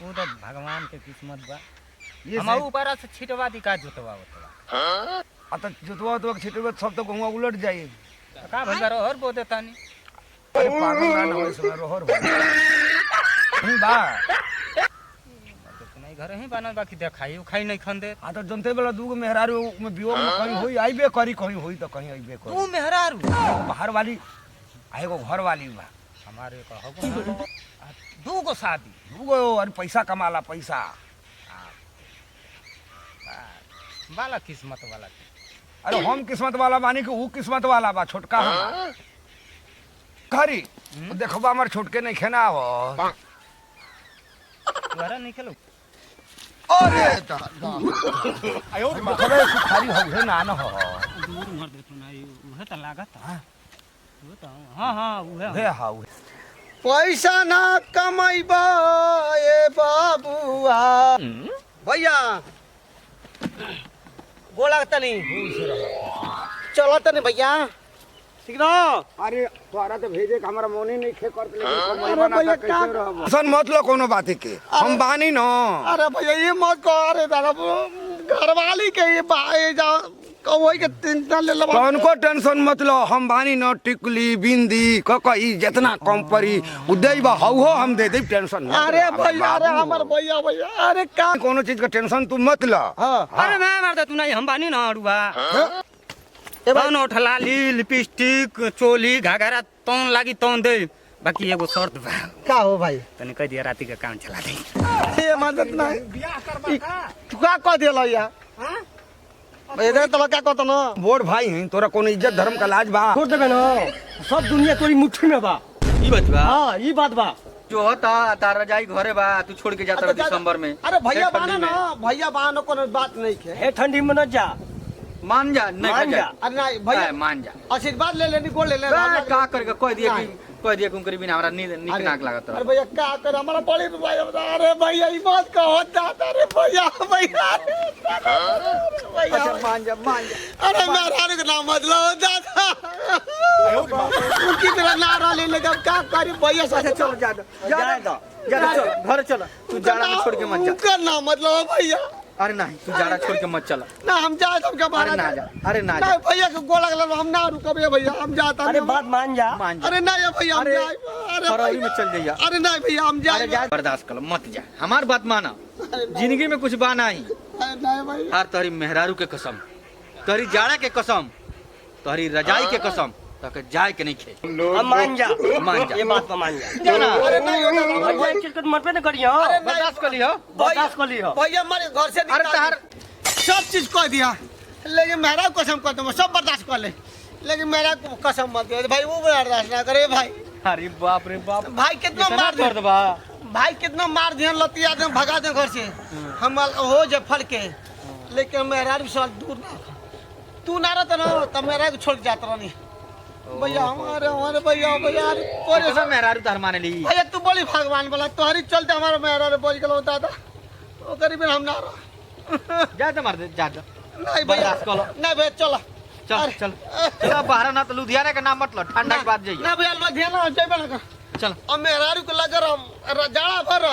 वो तो भगवान के किस्मत बा। ये हम ऊपर से छिटवा दी का जोतवा होतवा। आ तो जोतवा तो छिटवा सब तो गहुआ उलट जाई। का भइल रोहर बो देतानी। अरे पागल ना ना होइस रोहर हो। नहीं बा तो नहीं घर ही बनल बाकी देखाई उखाई नहीं खंदे। आ तो जनते वाला दूगो मेहरारू में बियो में कहीं होई आइबे करी कहीं होई तो कहीं आइबे करी। तू मेहरारू बाहर वाली आएगो घर वाली बा। हमारे कहबो दू गो शादी दूगो अरे पैसा कमाला पैसा। वाला किस्मत वाला। अरे हम किस्मत वाला बानी कि ऊ किस्मत वाला बा छोटका हम। करी देखबा हमर छोटके नहीं खेना हो। तुम्हारा नहीं खेलो। अरे आयो खबे सुखारी हो हे ना न हो। दूर मर दे तू ना उहे त लागत। वो तो हां उहे हे हाउ पैसा ना कमाइबा ए बाबुआ भैया गोला तनी चलो तनी भैया ठीक ना। अरे तोरा तो भेजे के हमरा मोनी नहीं खे करत लेकिन कमाई अरे बना भैया के कैसे रहब सन मत लो कोनो बात के हम बानी न। अरे भैया ये मत कहो। अरे दादा घरवाली के ये बाए जा कोई के चिंता ले लो। कौन को टेंशन मत लो हम बानी न। टिकली बिंदी ककई जितना कम परी उदय बा हो हम दे दे टेंशन मत। अरे भैया अरे हमर भैया भैया अरे का कोनो चीज का टेंशन तू मत लो। हां अरे मैं मार दे तू नहीं हम बानी ना अड़ुआ। कौन उठलाली लिपस्टिक चोली घाघरा तौन लागी तौन दे। बाकी एगो शर्त बा। का हो भाई तने कह दिया राती का काम चला दे। ये मदद ना बियाह करबा का। तू का कह देलो या हां इधर तो क्या कहतो ना बोर भाई हैं तोरा कोनो इज्जत धर्म का लाज बा। छोड़ देबे ना सब दुनिया तोरी मुट्ठी में बा। ई बात बा हां ई बात बा जो होता तारा जाई घरे बा तू छोड़ के जाता दिसंबर में। अरे भैया ए ठंडी बाना में। ना भैया बाना कोनो बात नहीं के हे ठंडी में न जा मान जा नहीं मान जा जा। अरे नहीं भैया मान जा आशीर्वाद ले लेनी गोल ले ले का करके कह दिया कुम बिना हमरा नींद निक नाक लागत अरे भैया का कर हमारा बड़ी भैया अरे भैया ई बात कहो जाता अरे भैया भैया अच्छा मान जा अरे मेहरारू का नाम मतलब जाता उनकी तरह नारा ले लेगा क्या करी भैया साथ चलो जा चल घर चल तू जाड़ा में छोड़ के मत जा। उनका नाम मतलब भैया अरे नहीं तू जाड़ा छोड़ के मत चला। ना हम जाए तो क्या अरे ना जा अरे ना जा नहीं भैया को गोला गला हम ना रुकबे भैया हम जाता अरे बात मान जा मान जा अरे नहीं भैया हम अरे जाए अरे फरवरी में भैया। चल जाइए। अरे नहीं भैया हम अरे जाए जा बर्दाश्त कर मत जा हमार बात माना अरे जिंदगी में कुछ बाना ही नहीं भैया हार तोहरी मेहरारू के कसम तोहरी जाड़ा के कसम तोहरी रजाई के कसम तक जाए के नहीं खे हम मान जा मान जा। ये बात पर मान जा जाना अरे नहीं होगा भैया एक चीज को मत पे न करियो अरे नहीं बर्दाश्त कर लियो बर्दाश्त कर लियो भैया हमारे घर से अरे निकाल तार सब चीज कह दिया लेकिन मेरा कसम कर दूंगा सब बर्दाश्त कर ले लेकिन मेरा कसम मत दे भाई वो बर्दाश्त ना करे भाई अरे बाप रे बाप भाई कितना इतना मार दर्द बा भाई कितना मार दिया लतिया दे भगा दे घर से हम हो जे फल के लेकिन मेरा भी साल दूर ना तू ना रहता ना तो मेरा को छोड़ के जाता नहीं भैया हमारे भैया भैया कोई सब मेहरारू तार माने ली भैया तू बोली भगवान बोला तुम्हारी चलते हमारा मेरा बोझ गलो दादा वो करीबन हम ना रहा जा तो मार दे जा नहीं भैया बर्दाश्त कर लो। नहीं भैया चलो चल चल चल बाहर ना तो लुधियाना का नाम मत लो ठंडा के बाद जाइए ना भैया लुधियाना जाइबे ना कर चल अब मेहरारू को लग रहा जाड़ा भर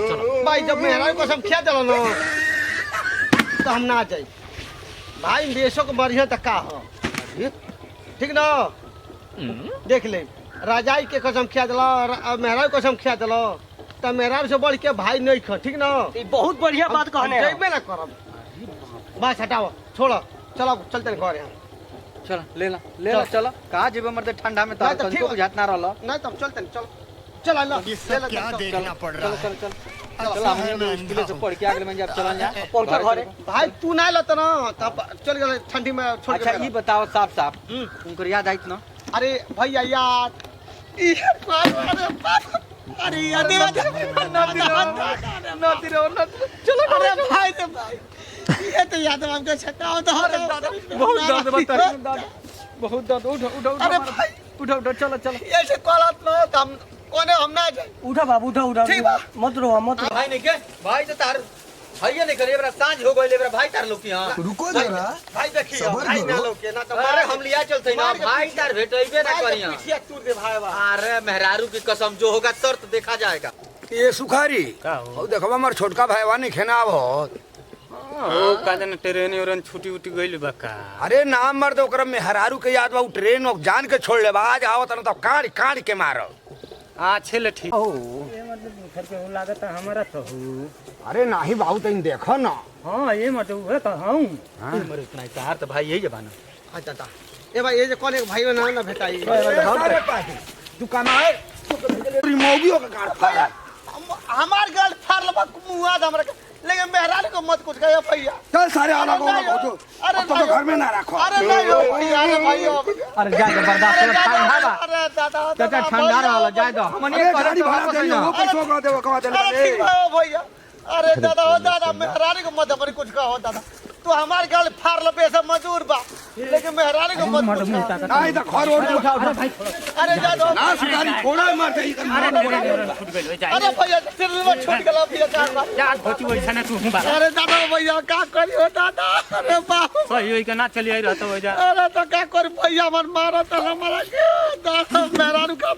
चलो भाई जब मेहरारू को सब खिया चलो ना तो हम ना जाए भाई देशों को बढ़िया तक का हो ठीक ना देख ले राजाई के कसम खिया दिलो मेहरारू कसम खिया दिलो तो मेहरारू से बढ़ के भाई नहीं खा ठीक ना ये बहुत बढ़िया बात कहने है जाइबे ना करब बस हटाओ छोड़ो चलो चलते घर यहाँ चल ले ला चलो कहा जेबे मरते ठंडा में तार नहीं तो तनिको ठीक- बुझात ना रहलो नहीं तो हम चलते चलो चलो लो क्या देखना पड़ रहा चल चल चल हम स्कूल से पढ़ के आगे में जब चलन जा पहुंचा घरे भाई तू ना लेता ना तब चल गए ठंडी में छोड़ अच्छा के ये बताओ साफ साफ तुमको याद आई ना अरे भैया यार ये अरे यार चलो अरे भाई तो भाई ये तो याद है हमको छकाओ तो बहुत दर्द बता बहुत दर्द उठो अरे भाई उठो चलो चलो ऐसे कॉलत ना हम कोने हम ना जाए उठा बाबू उठा ठीक बा। मत रो मत रो भाई नहीं के भाई तो तार भैया नहीं करे बरा सांझ हो गइले बरा भाई तार लोग की हां रुको जरा भाई देखिए भाई ना लोग के ना तो अरे हम लिया चलते ना भाई तार भेटइबे ना करिया पीछे तू दे भाई बा अरे मेहरारू की कसम जो होगा शर्त देखा जाएगा ये सुखारी का हो? ओ देखो हमार छोटका भाईवा नहीं खेना बहुत ओ का जन ट्रेन उरेन छुटी उटी गइल बा का। अरे नाम मर्द ओकरा में हरारू के याद बा उ ट्रेन जान के छोड़ ले आज आवत न तो काट काट के मारो। अच्छे ले ठीक ओ ये मतलब घर के हो लागत हमारा तो हो। अरे नाही बाबू तइन देखो ना। हां ये मत हुए तो हूं मरे इतना तार तो भाई यही जबाना अच्छा ता ए भाई ये जो कौन एक भाई ना ना भेटाई सारे पास दुकान है रिमोगियो का काट फाया। हमार गर्ल फाड़ लबा मुआ हमरा के लेकिन मेहरान को मत कुछ कहे भैया। चल सारे अलग हो गो अरे तो घर में ना रखो। अरे नहीं हो भैया अरे भाई अरे जा के बर्दाश्त कर ठंडा बा अरे दादा चाचा ठंडा वाला जाए दो हमन अरे गाड़ी भाड़ा दे वो पैसा का देव कमा दे अरे ठीक है भैया। अरे दादा हो दादा मेहरानी को मत हमारी कुछ कहो दादा तू हमार गर्ल फाड़ लो पैसा मजदूर बा लेकिन मेहरानी को मत कुछ कहो। नहीं तो घर और उठा अरे दादा ना शिकारी थोड़ा मार दे छूट गइल जा। अरे भैया फिर भी छूट गला भैया चार बार। जा भोची वैसा ना तू हूं बा। अरे दादा भैया का करियो दादा अरे बाप सही होई के ना चली आई रहतो हो जा। अरे तो क्या कर भैया मन मारो तो हमारा के दादा मेहरानी का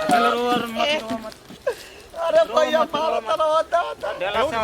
चलो रो और मत रो मत। अरे भैया मारो तो दादा डेला से